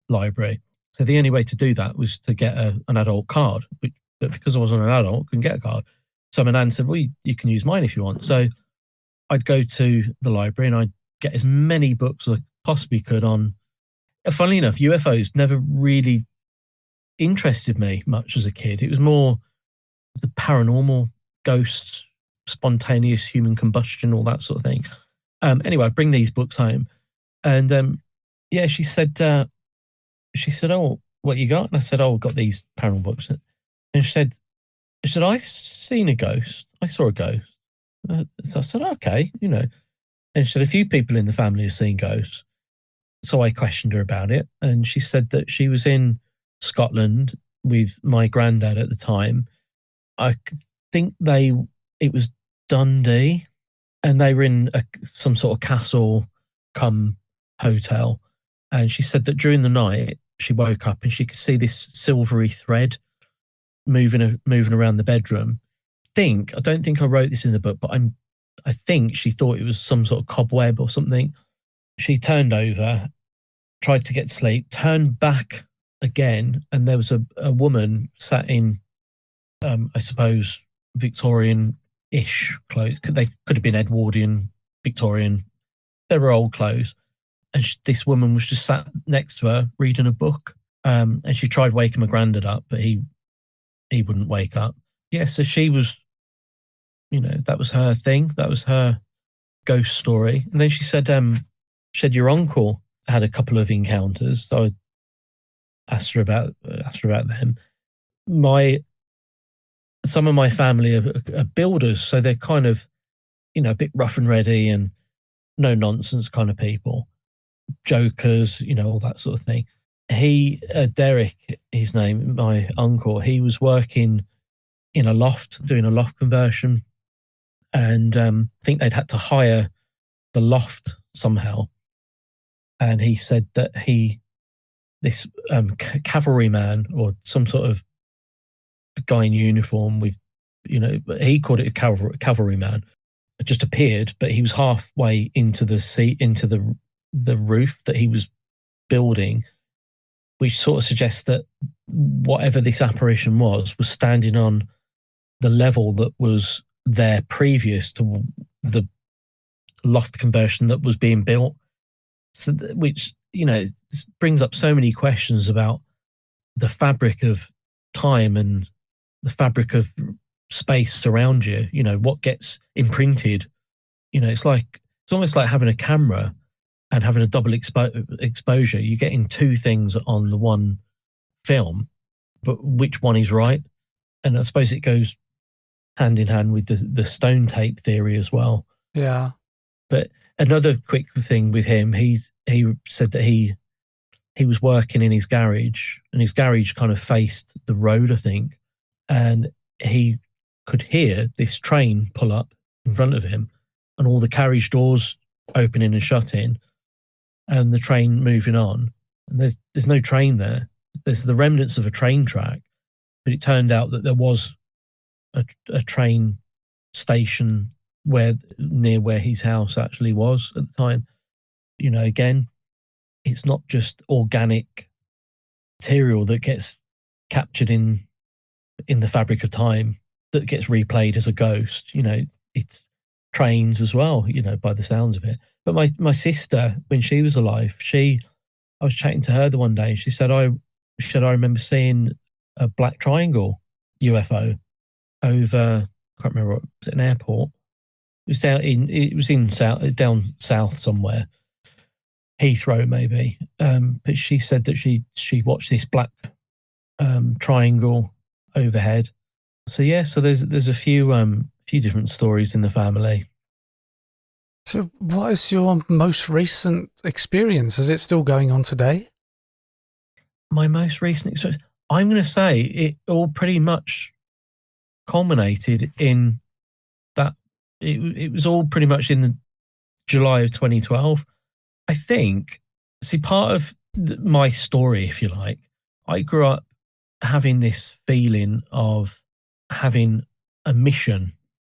library. So the only way to do that was to get an adult card. But because I wasn't an adult, I couldn't get a card. So my nan said, well, you can use mine if you want. So I'd go to the library and I'd get as many books as I possibly could on. Funnily enough, UFOs never really interested me much as a kid. It was more the paranormal, ghosts, spontaneous human combustion, all that sort of thing. Anyway, I bring these books home, and she said, "Oh, what you got?" And I said, "Oh, I've got these paranormal books." And she said, "I seen a ghost. I saw a ghost." So I said, "Okay, And she said, a few people in the family have seen ghosts. So I questioned her about it, and she said that she was in Scotland with my granddad at the time. I think it was Dundee, and they were in some sort of castle come hotel. And she said that during the night, she woke up and she could see this silvery thread moving around the bedroom. I don't think I wrote this in the book, but I think she thought it was some sort of cobweb or something. She turned over, tried to get to sleep, turned back again, and there was a woman sat in, I suppose, Victorian-ish clothes. They could have been Edwardian, Victorian. They were old clothes. And this woman was just sat next to her reading a book. And she tried waking my granddad up, but he wouldn't wake up. Yeah, so she was, that was her thing. That was her ghost story. And then she said, your uncle had a couple of encounters. So I asked her about them. Some of my family are builders, so they're kind of, a bit rough and ready and no nonsense kind of people, jokers, all that sort of thing. Derek, his name, my uncle, he was working in a loft, doing a loft conversion, and I think they'd had to hire the loft somehow. And he said that this cavalryman or some sort of guy in uniform with, he called it a cavalryman, just appeared, but he was halfway into the roof that he was building, which sort of suggests that whatever this apparition was standing on the level that was there previous to the loft conversion that was being built. So, which, brings up so many questions about the fabric of time and the fabric of space around you, what gets imprinted. It's almost like having a camera and having a double exposure. You're getting two things on the one film, but which one is right? And I suppose it goes hand in hand with the stone tape theory as well. Yeah. But another quick thing with him, he said that he was working in his garage, and his garage kind of faced the road, I think, and he could hear this train pull up in front of him and all the carriage doors opening and shutting and the train moving on. And there's no train there. There's the remnants of a train track, but it turned out that there was a train station near where his house actually was at the time. Again, it's not just organic material that gets captured in the fabric of time that gets replayed as a ghost. It's trains as well, by the sounds of it. But my sister, when she was alive, I was chatting to her the one day, and she said, I remember seeing a black triangle UFO over, I can't remember, was it an airport? It was down south somewhere, Heathrow maybe. But she said that she watched this black triangle overhead. So yeah, so there's a few different stories in the family. So what is your most recent experience? Is it still going on today? My most recent experience, I'm going to say it all pretty much culminated in that. It was all pretty much in the July of 2012. I think, see, part of my story, if you like, I grew up having this feeling of having a mission.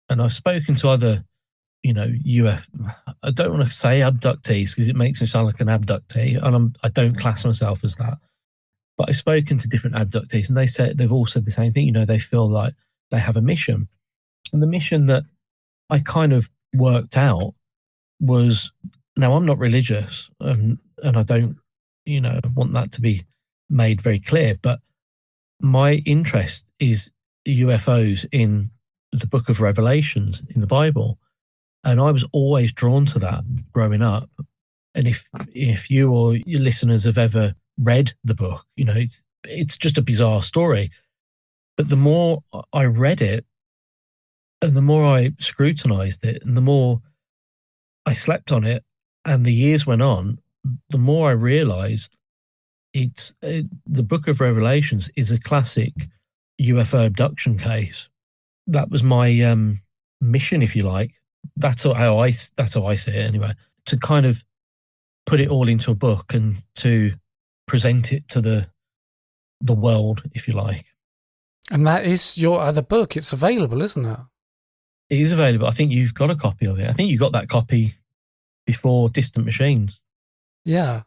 And I've spoken to other, I don't want to say abductees because it makes me sound like an abductee, and I don't class myself as that. But I've spoken to different abductees, and they've all said the same thing. They feel like they have a mission. And the mission that I kind of worked out was, now I'm not religious, and I don't, want that to be made very clear, but my interest is UFOs in the book of Revelations in the Bible. And I was always drawn to that growing up. And if you or your listeners have ever read the book, it's just a bizarre story. But the more I read it, and the more I scrutinized it, and the more I slept on it, and the years went on, the more I realized the book of Revelations is a classic UFO abduction case. That was my mission, if you like. That's how I see it anyway. To kind of put it all into a book and to present it to the world, if you like. And that is your other book. It's available, isn't it? It is available. I think you've got a copy of it. I think you got that copy before Distant Machines. Yeah.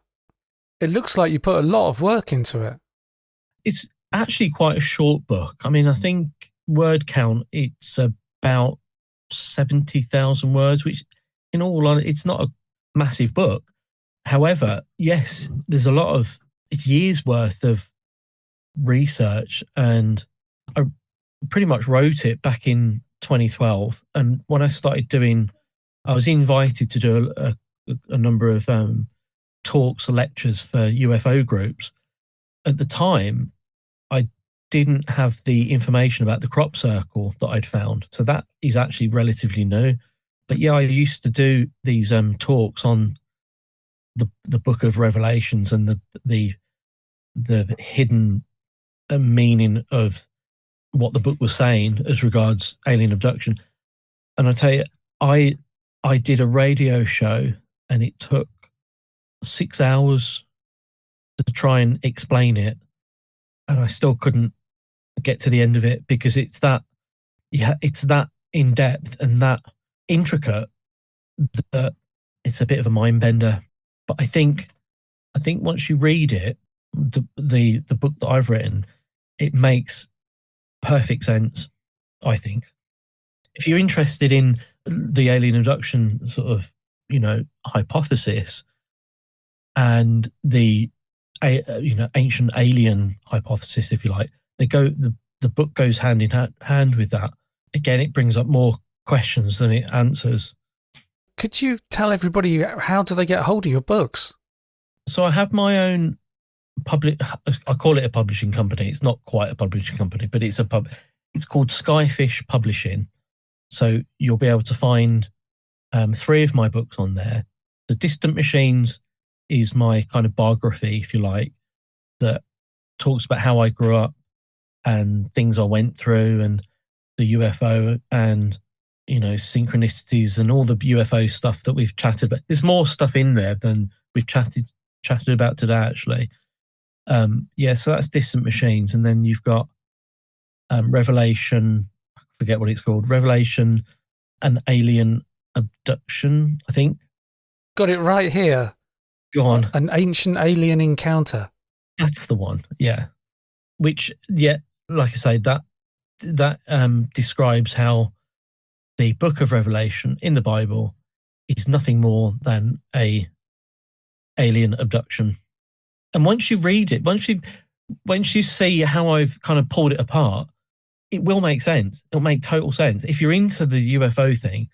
It looks like you put a lot of work into it. It's actually quite a short book. I mean, I think word count, it's about 70,000 words, which in all honesty, it's not a massive book. However, yes, there's a lot of, it's years worth of research, and I pretty much wrote it back in 2012. And when I started doing, I was invited to do a number of talks, lectures for UFO groups. At the time, I didn't have the information about the crop circle that I'd found. So that is actually relatively new. But yeah, I used to do these talks on the Book of Revelations and the hidden meaning of what the book was saying as regards alien abduction. And I tell you, I did a radio show, and it took 6 hours to try and explain it, and I still couldn't get to the end of it, because it's that in depth and that intricate that it's a bit of a mind bender. But I think once you read it, the book that I've written, it makes perfect sense. I think if you're interested in the alien abduction sort of, hypothesis, and the ancient alien hypothesis, if you like, the book goes hand in hand with that. Again, it brings up more questions than it answers. Could you tell everybody, how do they get hold of your books? So I have my own I call it a publishing company. It's not quite a publishing company, but it's called Skyfish Publishing. So you'll be able to find 3 of my books on there. The Distant Machines is my kind of biography, if you like, that talks about how I grew up and things I went through, and the UFO, and synchronicities and all the UFO stuff that we've chatted about. There's more stuff in there than we've chatted about today, actually. So that's Distant Machines, and then you've got Revelation. I forget what it's called. Revelation, an Alien Abduction, I think. Got it right here. Go on. An Ancient Alien Encounter. That's the one. Yeah. Which, yeah, like I say, that describes how the Book of Revelation in the Bible is nothing more than a alien abduction. And once you read it, once you see how I've kind of pulled it apart, it will make sense. It'll make total sense. If you're into the UFO thing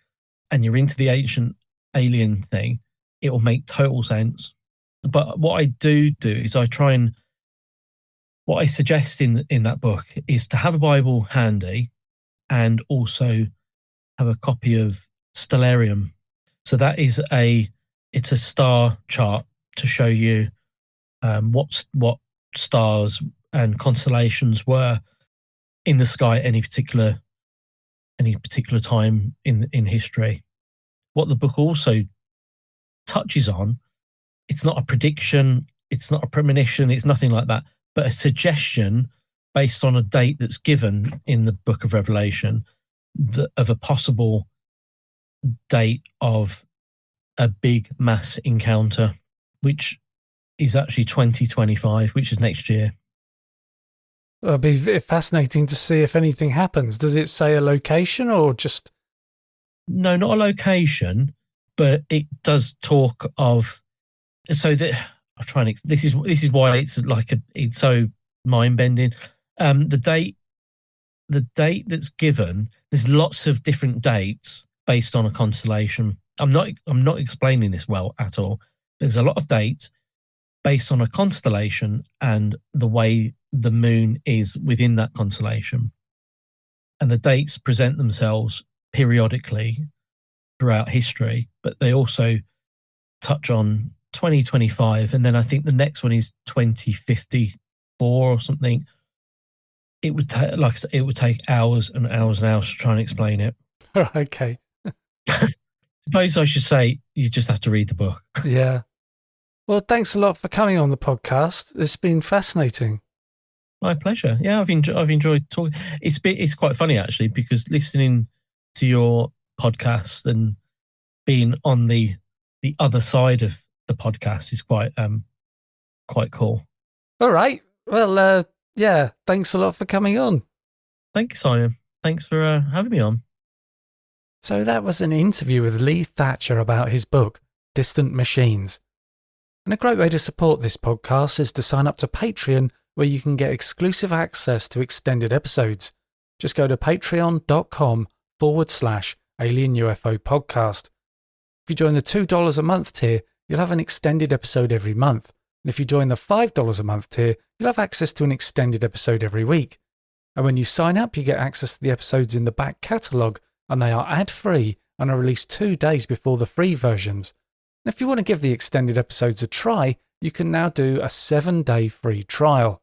and you're into the ancient alien thing, it will make total sense. But what I do is what I suggest in that book is to have a Bible handy, and also have a copy of Stellarium. So that is it's a star chart to show you what stars and constellations were in the sky at any particular time in history. What the book also touches on, it's not a prediction, it's not a premonition, it's nothing like that, but a suggestion based on a date that's given in the Book of Revelation of a possible date of a big mass encounter, which is actually 2025, which is next year. It'll be fascinating to see if anything happens. Does it say a location or just? No, not a location, but it does talk of. So that I'm trying to. This is why it's it's so mind bending. The date that's given. There's lots of different dates based on a constellation. I'm not explaining this well at all. There's a lot of dates based on a constellation and the way the moon is within that constellation. And the dates present themselves periodically throughout history, but they also touch on 2025. And then I think the next one is 2054 or something. It would take hours and hours and hours to try and explain it. Okay. Suppose I should say you just have to read the book. Yeah. Well, thanks a lot for coming on the podcast. It's been fascinating. My pleasure. Yeah, I've enjoyed talking. It's quite funny actually, because listening to your podcast and being on the other side of the podcast is quite cool. All right. Well, yeah, thanks a lot for coming on. Thank you, Simon. Thanks for having me on. So that was an interview with Leigh Thatcher about his book, Distant Machines. And a great way to support this podcast is to sign up to Patreon, where you can get exclusive access to extended episodes. Just go to patreon.com/Alien UFO podcast. If you join the $2 a month tier, you'll have an extended episode every month. And if you join the $5 a month tier, you'll have access to an extended episode every week. And when you sign up, you get access to the episodes in the back catalogue, and they are ad-free and are released 2 days before the free versions. And if you want to give the extended episodes a try, you can now do a 7-day free trial.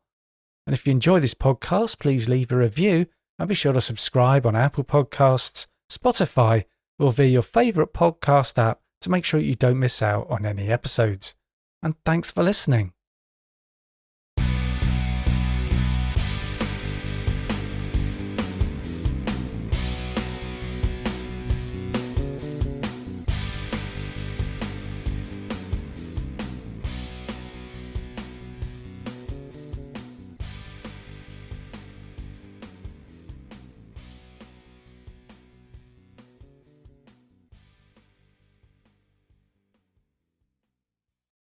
And if you enjoy this podcast, please leave a review and be sure to subscribe on Apple Podcasts, Spotify, or via your favourite podcast app to make sure you don't miss out on any episodes. And thanks for listening.